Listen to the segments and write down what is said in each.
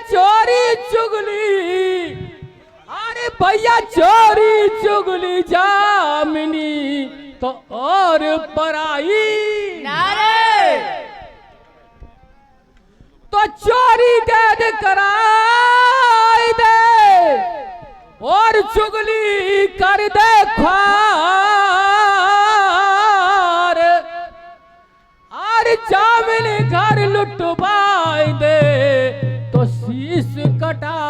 चोरी चुगली, अरे भैया चोरी चुगली जामिनी तो और पराई नारे तो चोरी कैद कराई दे और चुगली कर दे ख्वार, और जामिन घर लुटवाई दे तो शीश कटा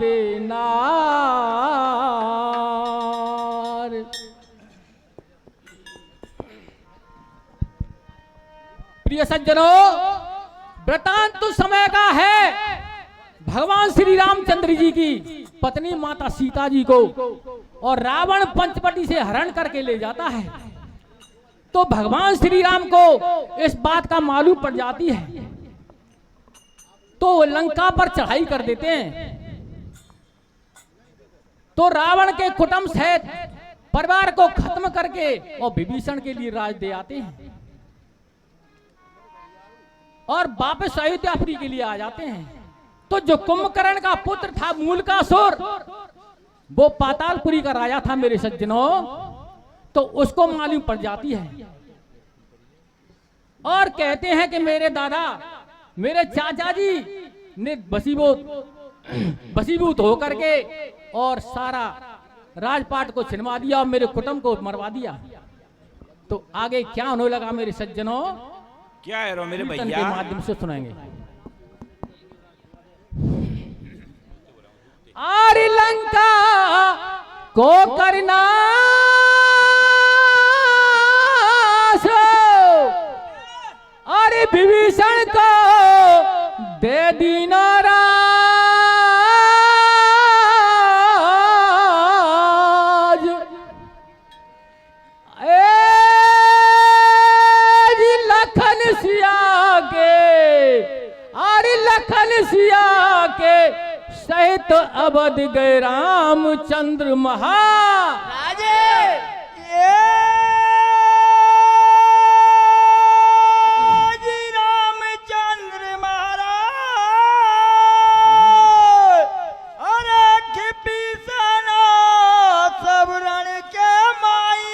देना। प्रिय सज्जनों, वृतांत समय का है। भगवान श्री रामचंद्र जी की पत्नी माता सीता जी को और रावण पंचवटी से हरण करके ले जाता है। तो भगवान श्री राम को इस बात का मालूम पड़ जाती है, तो लंका पर चढ़ाई कर देते हैं। तो रावण के कुटुंब सहित परिवार को खत्म करके और विभीषण के लिए राज दे आते हैं और वापस अयोध्यापुरी के लिए आ जाते हैं। तो जो कुंभकर्ण का पुत्र था मूलकासुर, वो पातालपुरी का राजा था मेरे सज्जनों, तो उसको मालूम पड़ जाती है और कहते हैं कि मेरे दादा, मेरे चाचा जी ने वशीभूत होकर के और सारा राजपाट को छिनवा दिया और मेरे कुटुंब को मरवा दिया। तो आगे क्या होने लगा मेरे सज्जनों, क्या है रो मेरे भैया के माध्यम से सुनाएंगे। आर लंका को करना अरे विभीषण को दे दीना राज, लखन सिया के, अरे लखन सिया के सहित अवध गए रामचंद्र राजे रामचंद्र महाराज, अरे विभीषण सब रण के माई,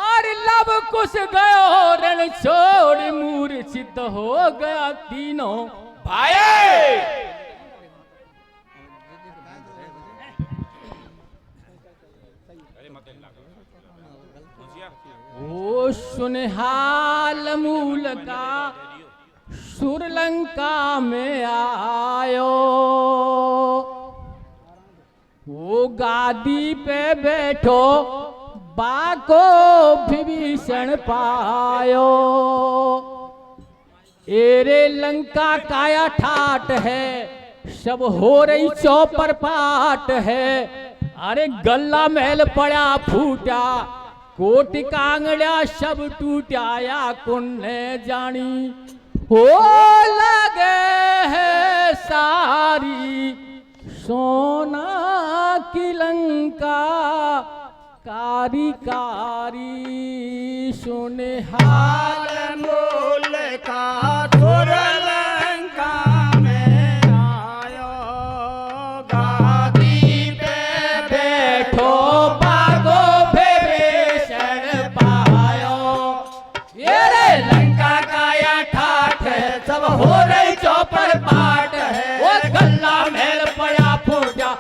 और लब कुछ गयो रण छोड़ मूर्छित हो गया तीनों भाई। ओ सुनहाल मूल का सुरलंका में आयो, वो गादी पे बैठो बाको विभीषण पायो। एरे लंका काया ठाट है, सब हो रही चौपर पाट है। अरे गल्ला महल पड़ा फूटा, कोटि कांगड़ा सब टूटा, या कुन्ने जानी हो लगे है सारी सोना की लंका, कारी कारी सुनहाल मूल का सुरलंका में आयो, गादी पे बैठो बागो विभीषण पायो। ये रे लंका काया ठाठ है, सब हो रही चौपर पाट है। वो गल्ला महल पड़ा फूटा,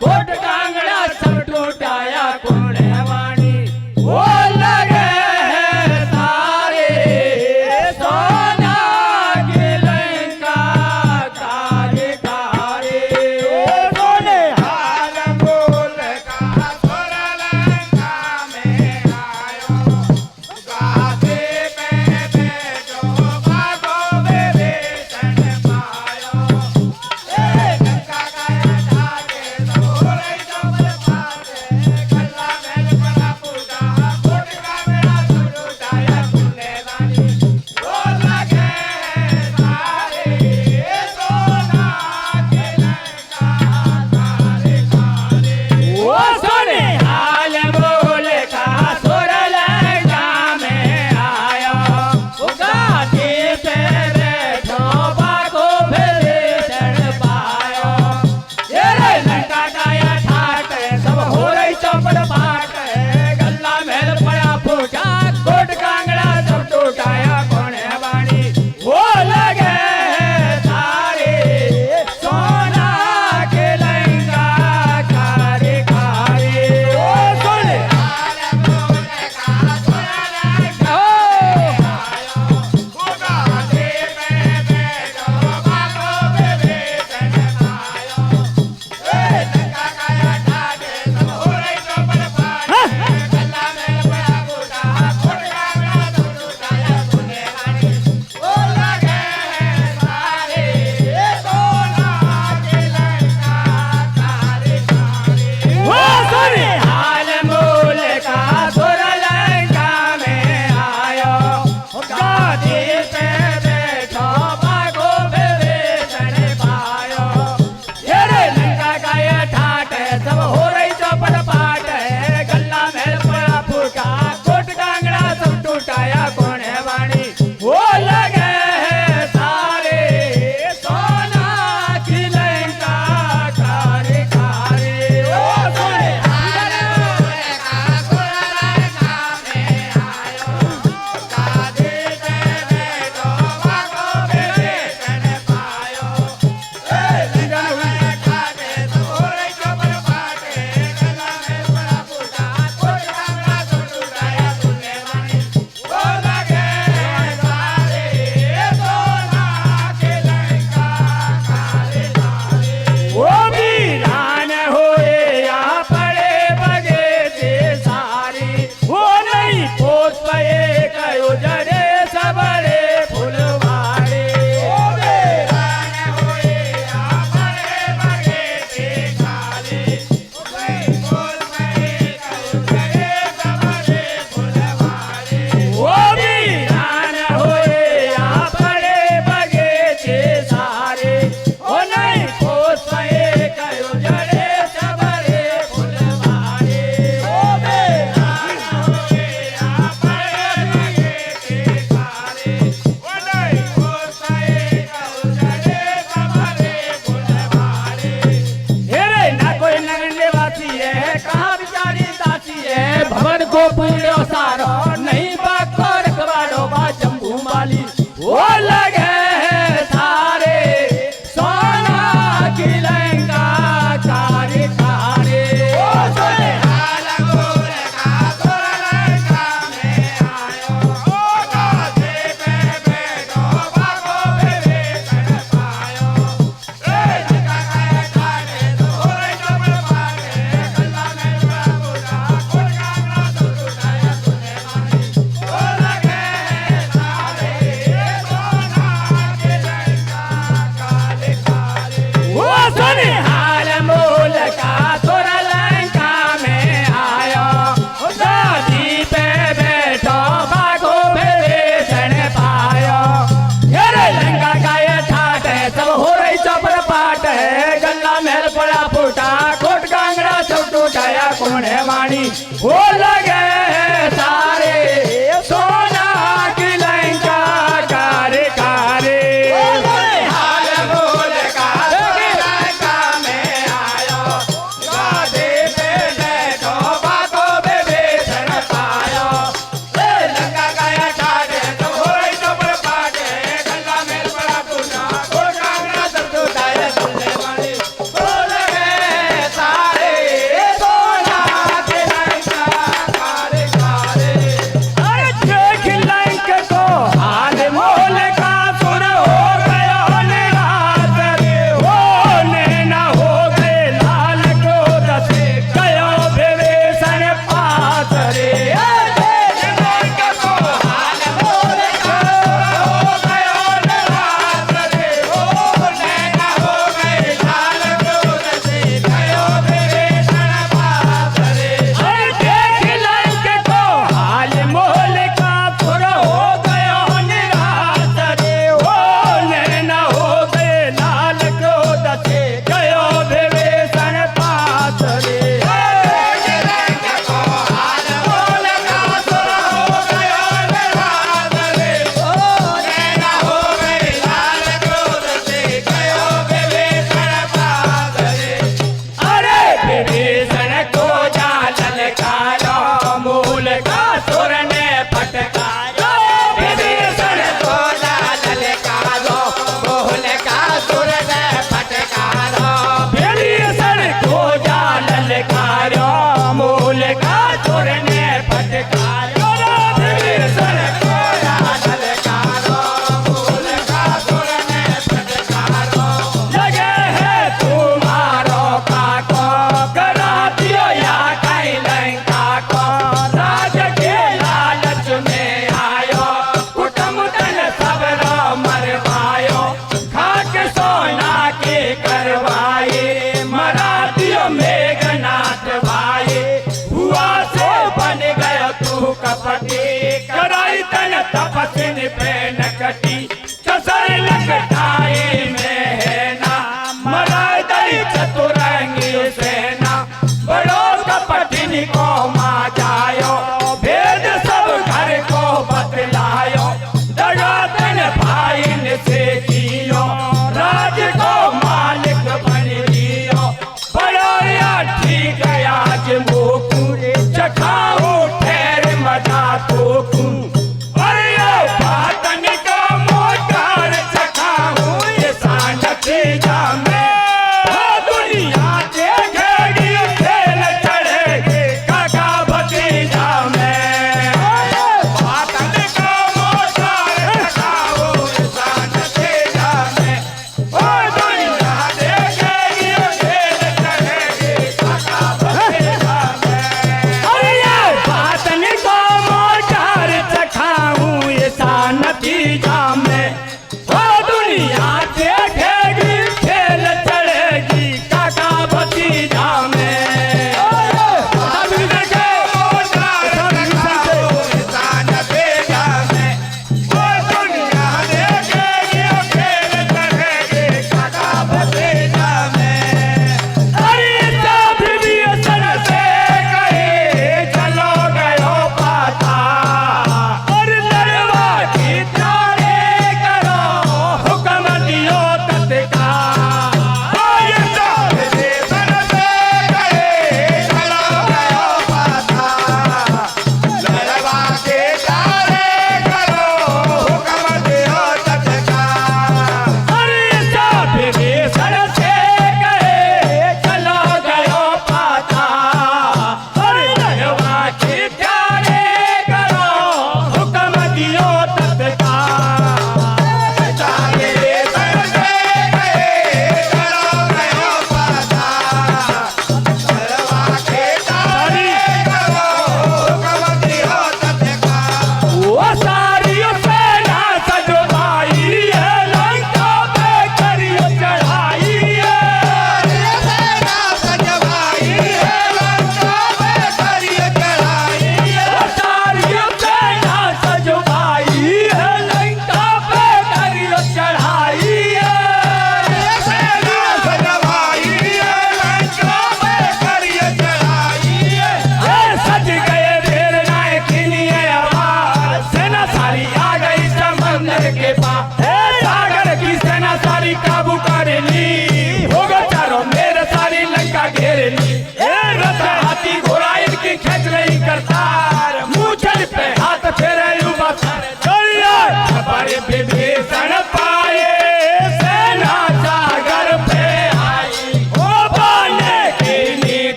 कोट कांगड़ा सब टूटाया, कुंडे वाणी वो लगे हैं सारे छोड़ो सारो नहीं बाको रखवाड़ो बा जम्बू माली वो लगे सारे सोना की लंका कारी कारी ओ सोने कोने वाणी वो लगे सारे सोना की लंका कारी कारी हाल बोल का लंका में आयो गादी पे बैठो बाको बेबे धन पायो लंका का ठाडे तो होई तो पर पाटे गंगा में बड़ा पुना को कांगड़ा सब तो दाए सुनने वाली वो लगे सारे कराई तन तपस्विन पे नकटी कसर लकटाई में है ना मराई दई चतुरंगी सेना बड़ो कपटिन को मा जायो भेद सब घर को बतलायो दगा तन भाई से कियो राज को मालिक बन लियो बड़ो ठीक आज मुकुरे चखाऊ ठहर मजा तो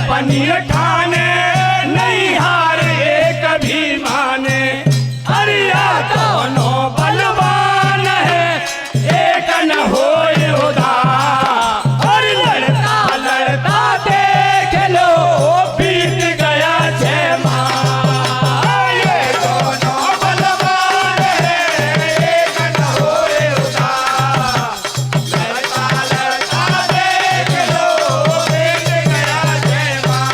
अपनी ठाने नहीं हार एक भी माने। अरे दोनों बलवान है एक न होए उधार। और लड़ता लड़ता देख लो बीत गया 6 माह। ये दोनों बलवान है एक न होए उधार। लड़ता लड़ता देख लो बीत गया 6 माह।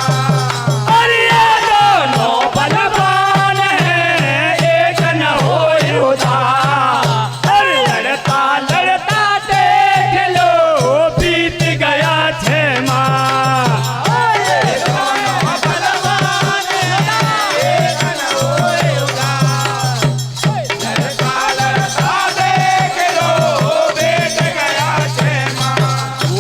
और ये दोनों बलवान है एक न होए उधार। और लड़ता लड़ता देख लो बीत गया 6 माह। ये दोनों बलवान है एक न होए उधार। लड़ता लड़ता देख लो बीत गया 6 माह।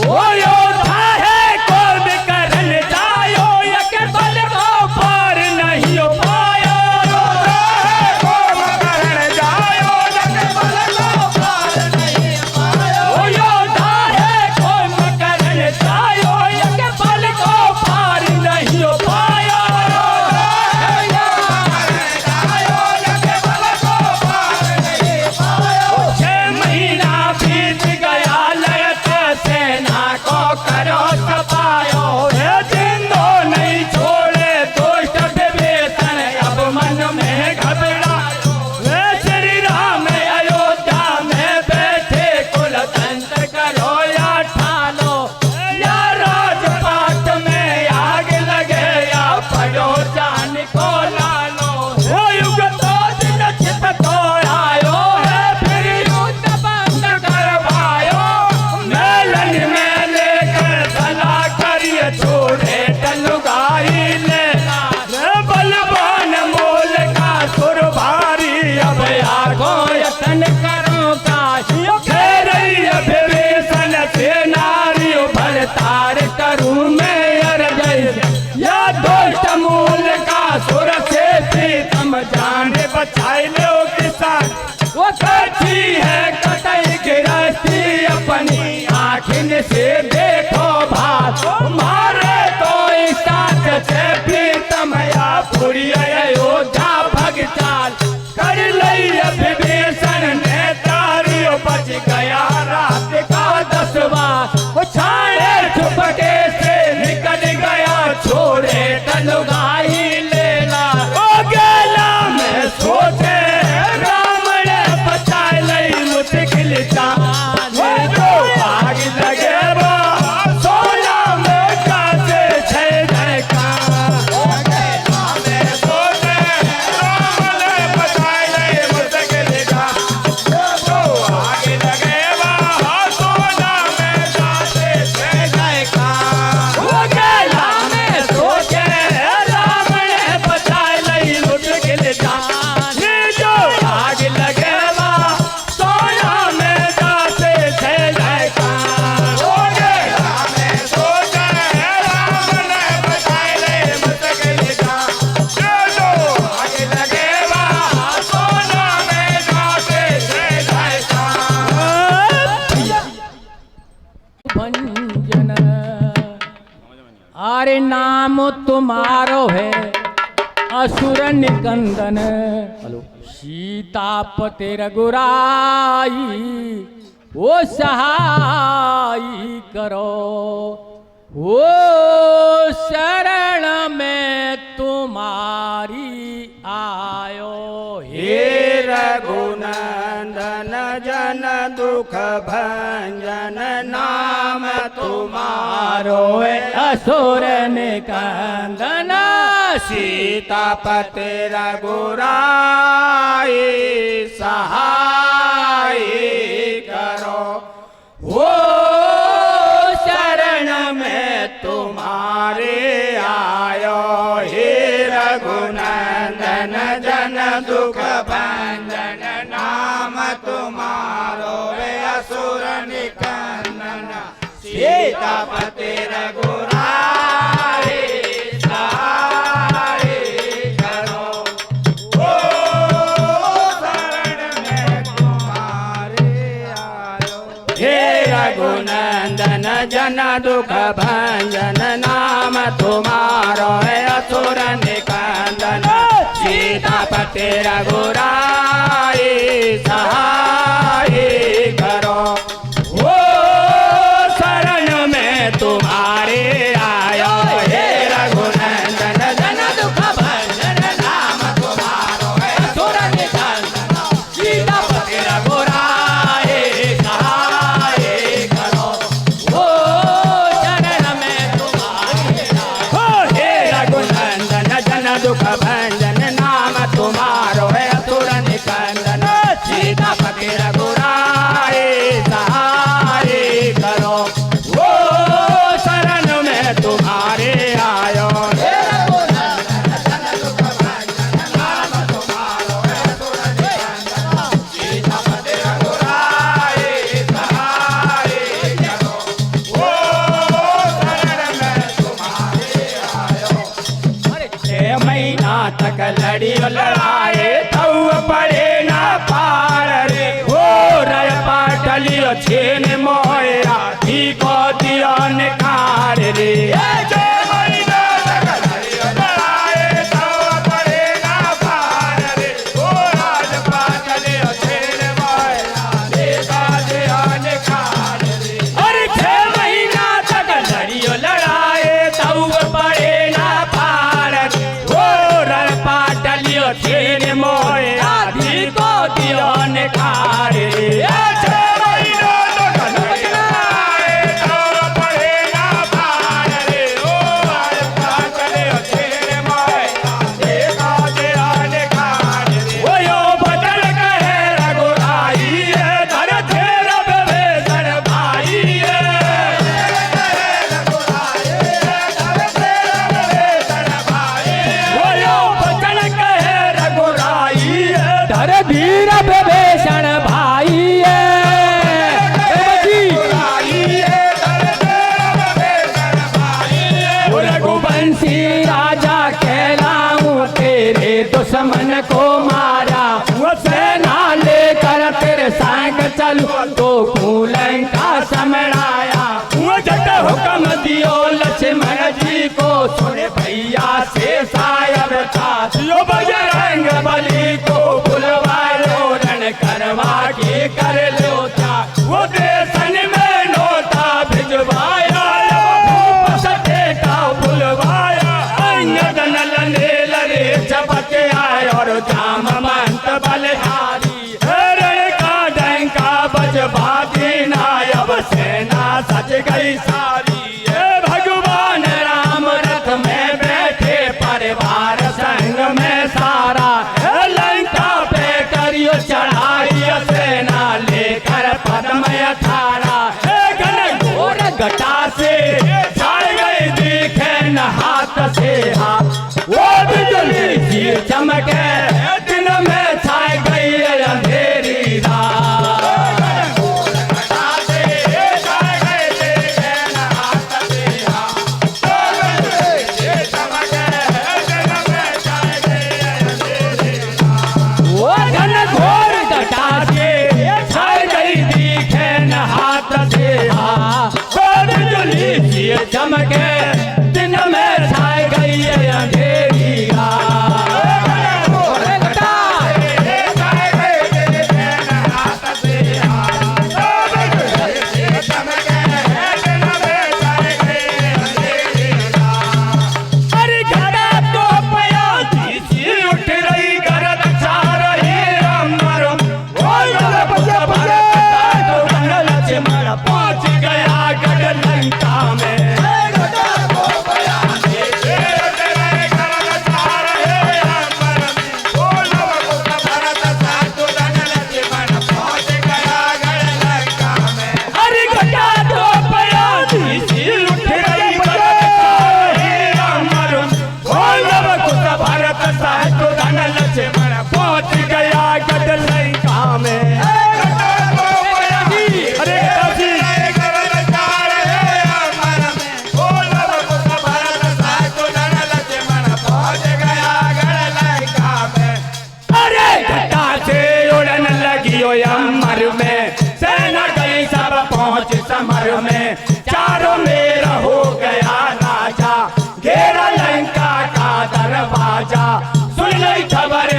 वो योद्धा है कौन करन जायो यके बल को पार नहीं हो पायो। योद्धा है कौन करन जायो यके बल को पार नहीं हो पायो। वो योद्धा है कौन करन जायो यके बल को पार नहीं हो पायो। जायो यके बल को पार नहीं हो पायो। 6 महीना बीत गया लड़ते सेना को करो सपायो। हे जिंदो नहीं छोड़े दुष्ट विभीषण अब मन में घबरा। वे श्री राम अयोध्या में बैठे कुल तंत्र करो या ठानो। या राजपाट में आग लगे या पड़ो जान को लालो। वो युग तो दिन छिप तो आयो है फिर युद्ध बंद करवायो। मेलन में लेकर सला करिए छोड़े टलुगाई लेना। रे बलवान मोल का सुर भारी अब आगो यतन करो काशी। खेरई विभीषण से नारी भरतार करूं मैं अर्जय। या दुष्ट मूल का सुर से प्रीतम जान बचाई लो किसान। वो कच्ची है कतई गिरस्ती अपनी आँखिन से देखो भात। मारे तो साथ से प्रीतम या पूरी अयोध्या भगचाल। कर लई विभीषण ने तारियों बच गया रात का 10वां। वो छाड़े छुपके से निकल गया छोड़े टलुगाई लेला। ओ गेला में सोचे राम ने बचा लई मुश्किल जान। जो आग लगे वो सोना में कासे छे जयकार। ओ गेला में सोचे राम ने बचा लई मुश्किल जान। जो आग लगे वो सोना में कासे छे जयकार। ओ गेला में सोचे राम ने बचा लई मुश्किल जान। जो आग लगे वो सोना में कासे छे जयकार। ओ गेला में सोचे राम ने बचा लई मुश्किल जान। जो आग लगे वो सोना में कासे छे जयकार। भंजन अरे नाम तुम्हारो है असुर निकंदन। सीतापति रघुराई वो सहाय करो। वो शरण में तुम्हारी आयो हे रघुनंदन जन दुख भंजन नाम तुम्हारो है असुर निकंदन। सीतापति रघुराई सहाय करो। वो शरण में तुम्हारे आयो। हे रघुनंदन जन दुख भंजन नाम तुम्हारो है असुर निकंदन। सीतापति रघुराई सहाय करो। वो शरण में तुम्हारे आयो। हे रघुनंदन जन दुख भंजन नाम तुम्हारो है असुर निकंदन सीतापति रघुराई सहाय करो वो शरण में तुम्हारे आयो हे रघुनंदन जन दुख भंजन नाम तुम्हारो है असुर निकंदन सीतापति रघुराई सहाय करो वो शरण में तुम्हारे आयो हे रघुनंदन जन दुख भंजन नाम तुम्हारो है असुर निकंदन सीतापति रघुराई सहाय करो वो शरण में तुम्हारे आयो हे रघुनंदन जन दुख भंजन नाम तुम्हारो है असुर निकंदन सीतापति रघुराई सहाय करो वो शरण में तुम्हारे आयो 6 महीना तक लड़ियो लड़ाए तऊ पड़े ना पार रे हो रय पाटलियो छेन मोया धी को दियो निखार रे 6 महीना तक लड़ियो लड़ाए तऊ पड़े ना पार रे हो राज पाटलियो छेन मोया धी को दियो निखार रे अरे 6 महीना तक लड़ियो लड़ाए तऊ पड़े ना पार रे हो रय पाटलियो छेन मोया धी को दियो निखार रे 6 महीना तक लड़ियो लड़ाए तऊ पड़े ना पार रे हो रय पाटलियो छेन मोया धी को दियो निखार रे ओ यो बदल कहे रघुराई धर धेर विभीषण भाई ओ यो बदल कहे रघुराई धर धीर विभीषण भाई रघुवंशी राजा कहलाऊं तेरे दुश्मन को मारा सेना लेकर तेरे संग चलूं तो लंका समराया जट हुक्म दियो लक्ष्मण जी को सुने भैया से सायब था यो बजरंग बली को बुलवायो रण करवा के कर लो था वो देशन में नोता भिजवाया भूप सटे का बुलवाया अंगद नल नील रे चपके आए और जामवंत बलिहारी रण का डंका बजवा देना अब सेना सज गई सारी भगवान राम रथ में बैठे परिवार संग में सारा लंका पे करियो चढ़ाई सेना लेकर पद्म अठारा घन घोर घटा से छाड़ गई दिखे न हाथ से हाथ वो बिजली की चमके दिन में छाई गई अंधेरी रात वो घन घोर घटा से छाई गई दिखे न हाथ से हाथ वो बिजली की चमके दिन में छाई गई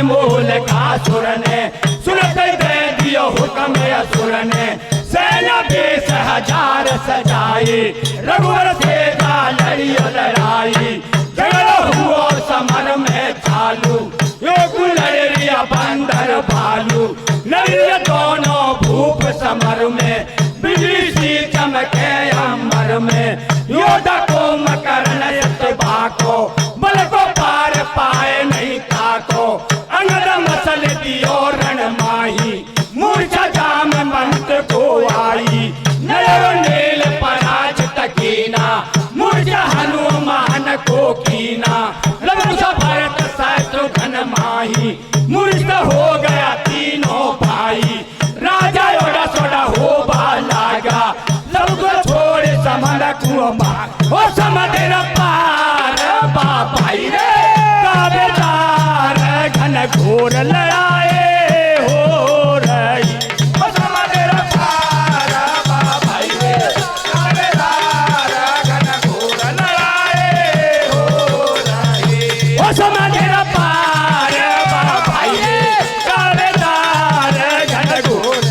मूल का सुर ने सुनते दे दियो हुक्म असुर ने सेना 20,000 सजाई रघुवर से जा लड़ियो लड़ाई झगड़ा हुआ समर में चालू यो लड़िया बंदर भालू लड़िया दोनों भूप समर में बिजली सी चमके अमर में योद्धा को मकरन यतबा को बल को पार पाए नहीं ताको अंगद मसल दियो रण माही मूर्छा जाम मंत को आई नयर नील पराजित कीना मूर्छा हनुमान को कीना लवकुश भरत शत्रुघ्न माही मूर्छा हो गया तीनों भाई राजा योड़ा सोड़ा हो लागा सबको छोड़ समर कुआ ओ समुद्र पार बाबाई रे काबेदार घन घोर लड़ाए हो रही ओ समुद्र पार बाबाई रे काबेदार घन घोर लड़ाए हो रही ओ समुद्र पार बाबाई रे काबेदार घन घोर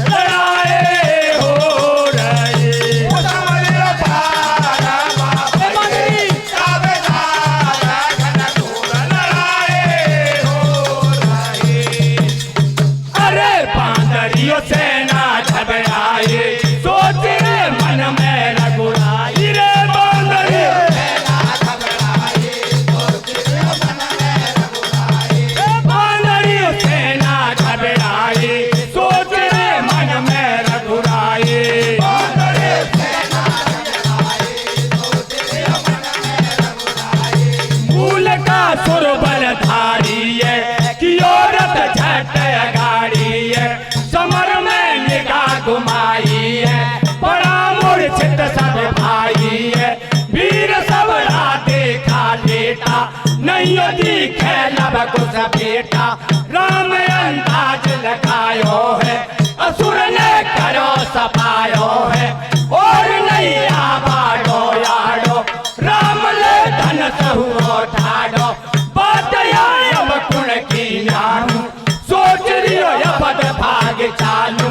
सेना घबराए सोच रे मन में रघुराई रे बांदरी सेना घबराए सोच रे मन में रघुराई बांदरी सेना घबराए सोच रे मन में रघुराई बांदरी सेना घबराए सोच रे मन में रघुराई मूल का सुर बलधारी है कि औरत झट अगाड़ी है समर में निगाह घुमाई है बड़ा मूर्छित सब भाई है वीर सबरा देखा लेटा नहीं दिखे लब कुछ बेटा राम अंदाज लगायो है असुर ने करो सपायो है और नहीं आबाडो याडो राम ले धन सहु ठाडो बात अब कुण की नानू सोच रियो यपद भाग चालू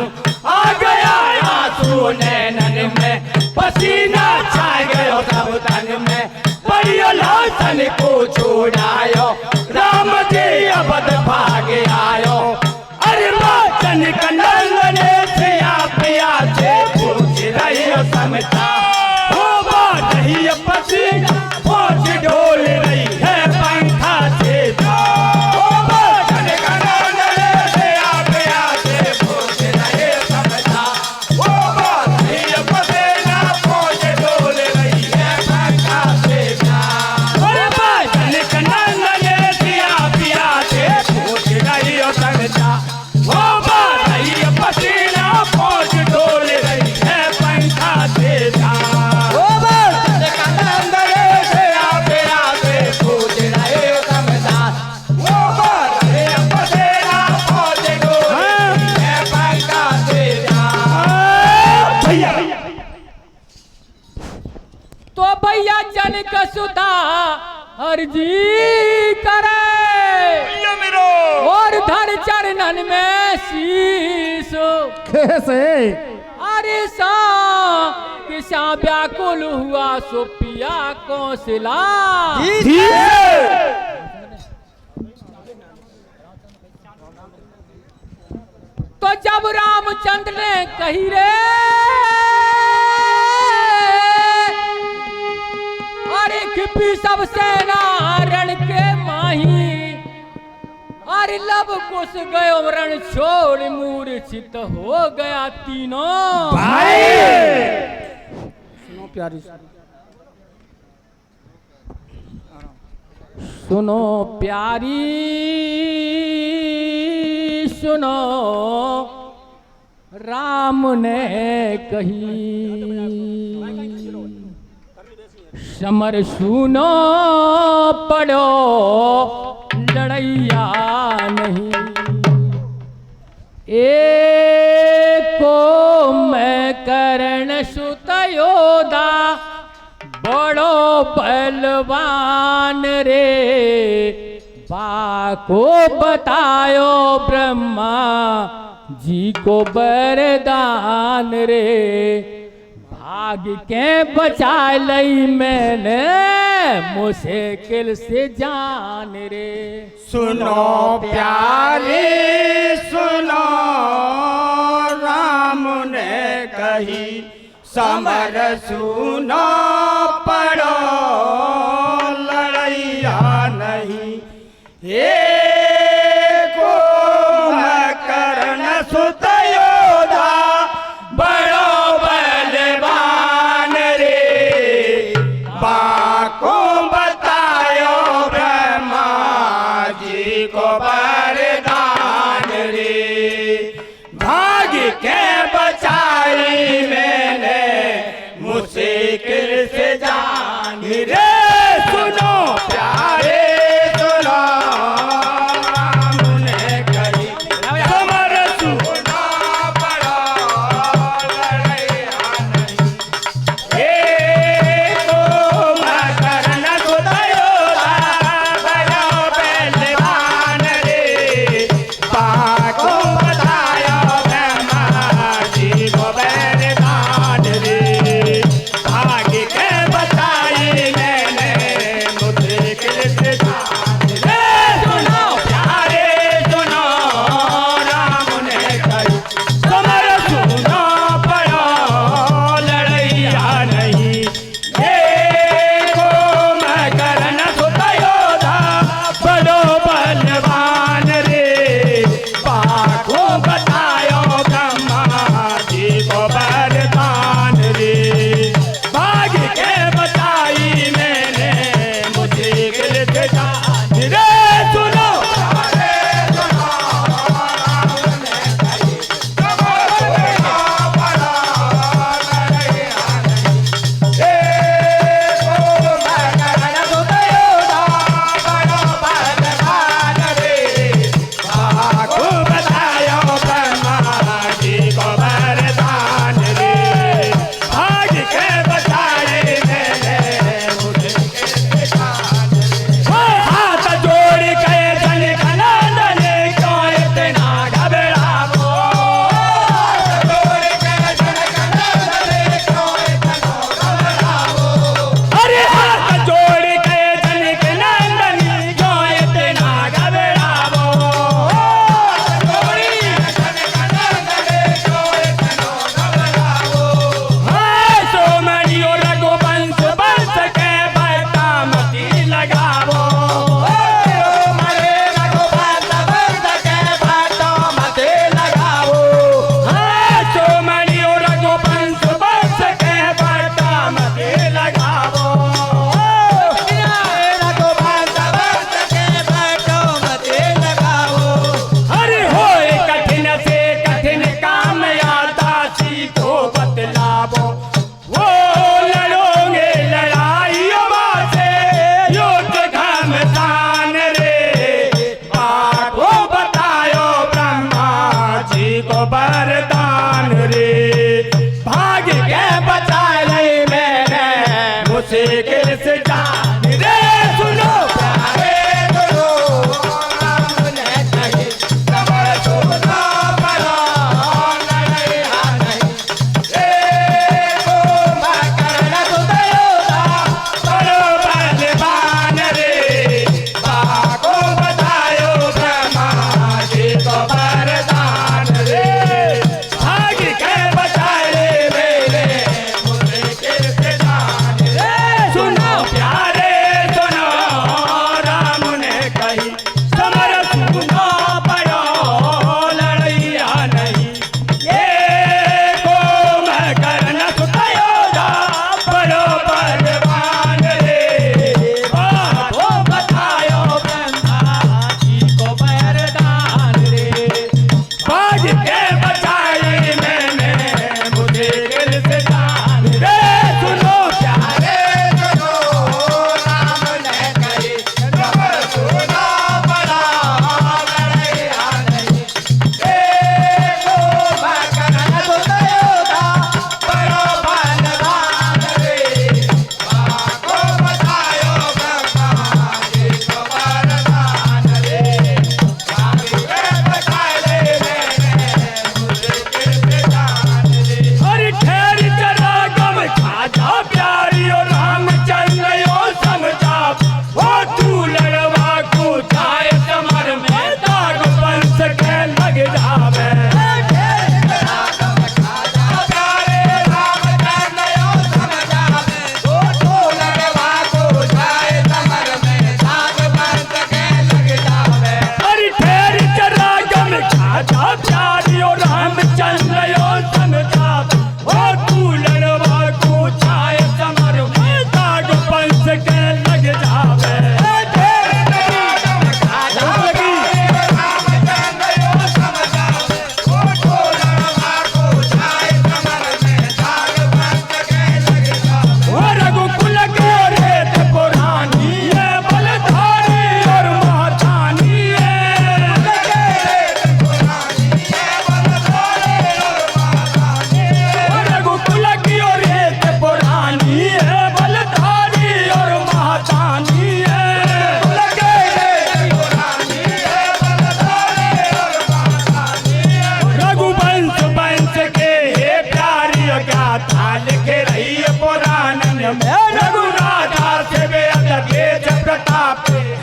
आ गया आंसू नैनन में पसीना छा गयो सब तन में परियो लाशन को छोड़ायो राम जी यपद भाग आयो अरे माचन कनंद ने सिया पिया से पूछ रही समझा हो बात ही पसीना पहुंच डोल रही है पंखा से तो भैया जन कसुता अर्जी करे और धर चरणन में शीश कैसे अरे सा किसा व्याकुल हुआ सो पिया कौशला तो जब रामचंद्र ने कही रे अरे खिपी सब सेना रण के माही अरे लब कुछ गयो रण छोड़ मूर्छित हो गया तीनों भाई सुनो प्यारी सुनो प्यारी सुनो राम ने कही समर सुनो पड़ो लड़ैया नहीं एको मैं करण सुत योदा बड़ो बलवान रे बाको बतायो ब्रह्मा जी को वरदान रे, भाग के बचा लई मैंने मुश्किल से जान रे। सुनो प्यारे सुनो, राम ने कही समर सुनो, पढ़ो लड़ैया नहीं। एको कर्ण सुत योधा, बड़ो बलवान रे, बाको बतायो ब्रह्मा जी को वरदान रे, भाग के बचाई मैंने मुश्किल से जान रे। सुनो प्यारे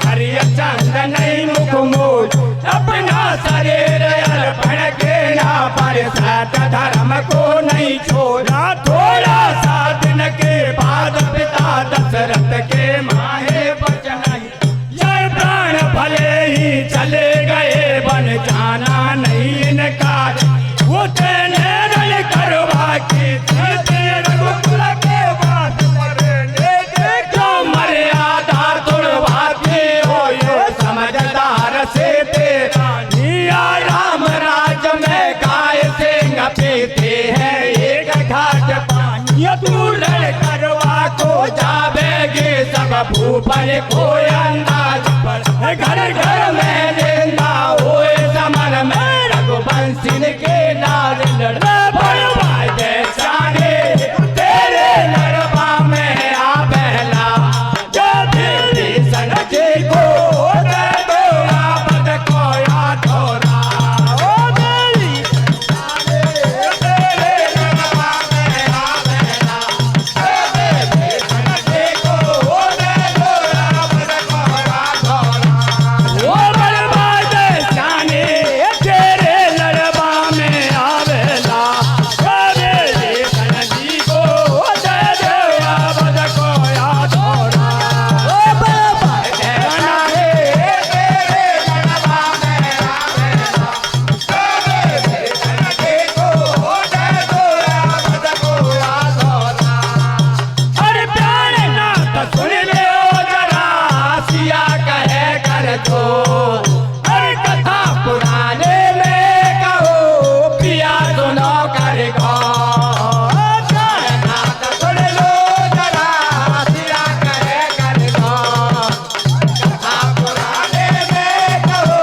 हरिय चंदन मुख मूल अपना शरीर अर्पण के ना पर सत धर्म को नहीं छोड़ा थोड़ा सा दिन के बाद पिता दशरथ के माहे बचन ये प्राण भले ही चले गए बन जाना नहीं इनकार वो तेने रण करवा की रघुकुल के बात मरने जो मर्यादा तुड़वाती हो ये समझदार से तेरा निया राम राज में गाय सिंह पीते हैं एक घाट पानी तू लड़ करवा को जावेगी सब भूपल को अंदाज पर घर घर में जिंदा हुए समर में रघुवंशी के नार लड़ बड़वाए सारे तेरे लड़वा में आ बहला जो तेरी सनजी को दे दो आबद को या थोड़ा ओ मेरी तेरे लड़वा में आ बहला जो तेरी सनजी को दे दो आबद को या थोड़ा ओ बड़वाए साने तेरे लड़वा में आवेला तेरे सनजी को दे दो आबद को या थोड़ा ओ बड़वाए साने तेरे लड़वा में आवेला तेरे सनजी को दे दो आबद को या थोड़ा अरे प्यार ना तो सुन ले ओ जरा सिया कहे कर दो अरे कथा पुराने में कहो पिया सुनो कर गो प्यार ना तो सुन लो जरा सिया कहे कर दो कथा पुराने में कहो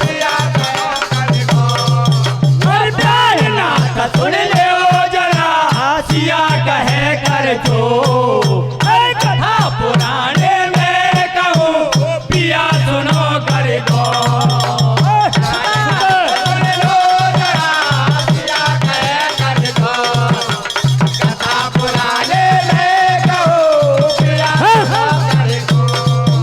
पिया कहे कर गो अरे प्यार ना तो सुन ले ओ जरा सिया कहे कर दो अरे कथा पुराने में कहूँ पिया सुनो कर दो सुन लो जरा सिया कहे कर दो कथा पुराने में कहूँ पिया सुनो कर दो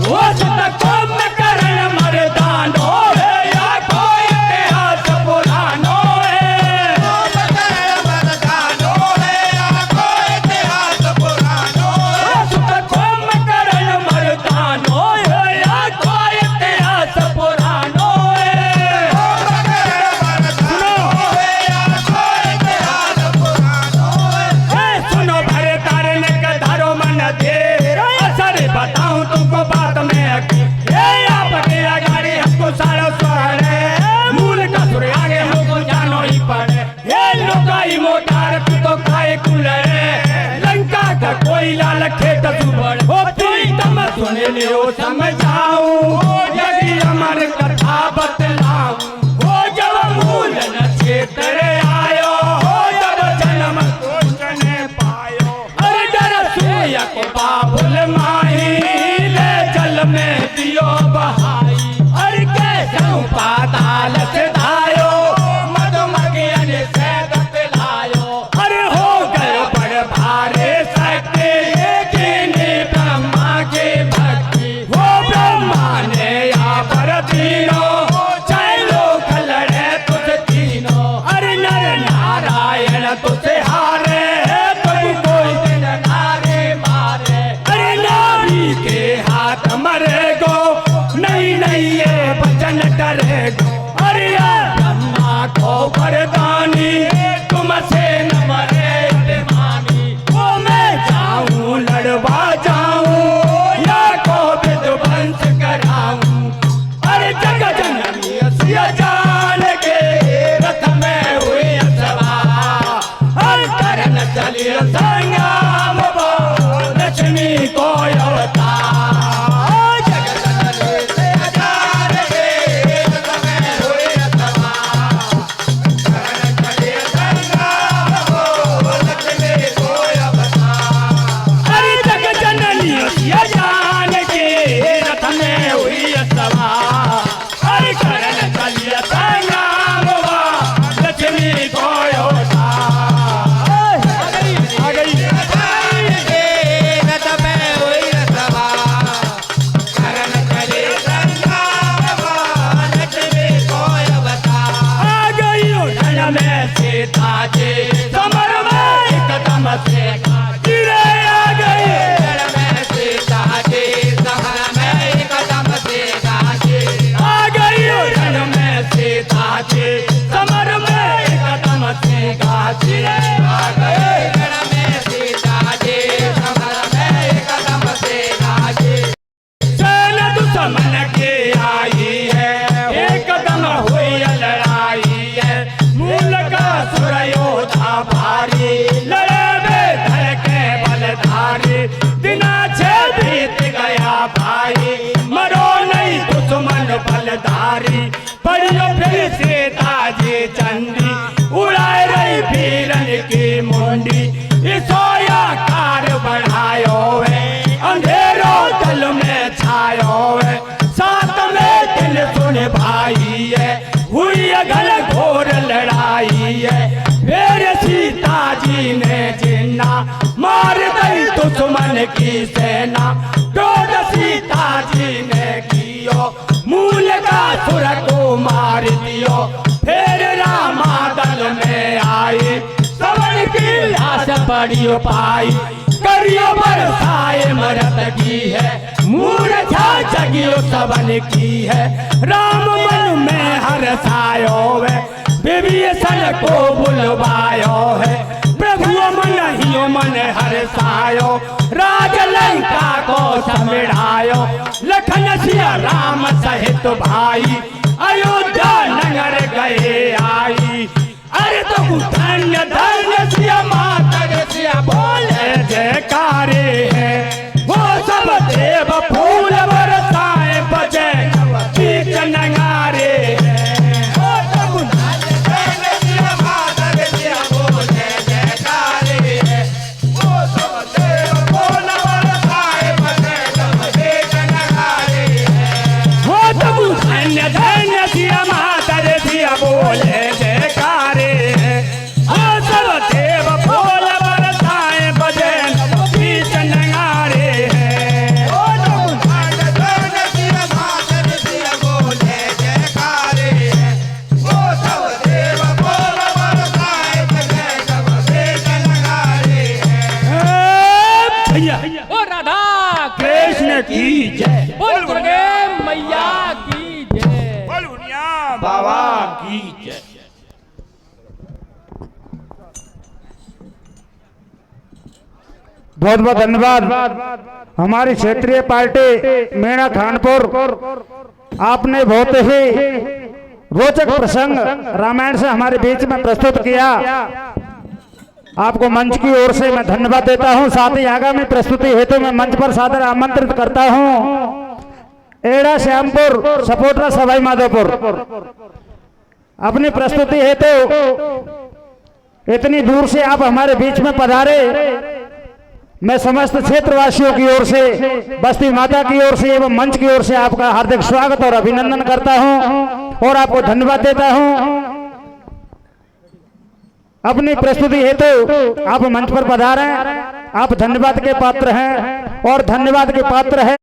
वो सतकोम करण मर्दानो है या कोई इतिहास पुरानो है मर्दानो है या कोई इतिहास पुरानो सतकोम करण मर्दानो है या कोई इतिहास पुरानो सुनो भरे तारने का धरो मन दे असर बताऊं तुमको बात में ये आपके अगाड़ी हमको सारा स्वर है मूल का सुर आगे हमको जानो ही पड़े ये लोकाई मोटार तो खाए कुलरे लंका का कोई लाल खेत सुबड़ हो तुम सुन लियो समझाऊं यदि अमर कथा बतलाऊं हो जब मूल न क्षेत्र आयो हो जब जन्म तुझने पायो अरे डर सूया को बाबुल माही ले जल में दियो बहाई अरे कैसे पाताल से धायो मधुमक्खियन से पिलायो अरे हो गए बड़ भारे शक्ति कीनी ब्रह्मा की भक्ति वो ब्रह्मा ने या पर तीनों चलो कलड़े तुझ तीनों अरे नर नारायण तुझे हारे तुम कोई दिन नारे मारे अरे नारी के हाथ मरेगो नहीं नहीं ये वचन डरेगो अरे या ब्रह्मा को वरदानी तुमसे न मरे अभिमानी वो मैं जाऊं लड़वा जाऊं या को विध्वंस कराऊं अरे जग जननी सिया जान के रथ में हुई सवार हर करन चली संग्राम वो लक्ष्मी को अवतार जग जननी सिया जान के रथ में हुई सवार करन चली काशी रे आ गए रण में सीता जी समर में एकदम सेना जी सेना दुश्मन की आई है एकदम हुई लड़ाई है मूल का सुर योद्धा भारी लड़े में धर के बलधारी दिना छे बीत गया भाई मरो नहीं दुश्मन बलधारी पढ़ियो फिर सीता जी चंडी उड़ाए रही वीरन की मुंडी सोया कार बढ़ायो है अंधेरो दल में छायो है साथ में दिल सुन भाई है हुई अगल घोर लड़ाई है फिर सीता जी ने जिन्ना मार दई दुश्मन की सेना डोड सीता जी ने कियो मूल का सुर को मार दियो फिर रामा दल में आई सबन की लाश पड़ियो पाई करियो बरसाए मरद की है मूर्छा जगियो सबन की है राम मन में हर्षायो है विभीषण को बुलवायो है प्रभु मन ही मन हर्षायो राज लंका को समिढ़ायो लखन सिया राम सहित भाई अयोध्या नगर गए आई अरे तो धन्य धन्य सिया माता सिया बोले जयकारे है वो सब देव फूल बरसाए बजे बीच नगारे वो सब धन्य धन्य सिया माता सिया बोले जयकारे है वो सब देव फूल बरसाए बजे बीच नगारे वो सब धन्य धन्य सिया माता सिया बोले जयकारे वो सब देव फूल बरसाए बजे बीच नगारे वो सब धन्य धन्य सिया माता सिया बोले जयकारे वो सब देव फूल बरसाए बजे बीच नगारे भैया ओ राधा कृष्ण की जय बोल दुर्गे मैया की जय। बाबा की जय। बहुत बहुत धन्यवाद हमारी क्षेत्रीय पार्टी मीणा खानपुर आपने बहुत ही रोचक प्रसंग रामायण से हमारे बीच में प्रस्तुत किया आपको मंच की ओर से मैं धन्यवाद देता हूं साथ ही आगामी प्रस्तुति हेतु मैं मंच पर सादर आमंत्रित करता हूं एड़ा श्यामपुर सपोटरा सवाई माधोपुर अपनी प्रस्तुति हेतु इतनी दूर से आप हमारे बीच में पधारे मैं समस्त क्षेत्रवासियों की ओर से बस्ती माता की ओर से एवं मंच की ओर से आपका हार्दिक स्वागत और अभिनंदन करता हूं और आपको धन्यवाद देता हूं अपनी प्रस्तुति हेतु आप मंच पर पधारे आप धन्यवाद के पात्र हैं और धन्यवाद के पात्र हैं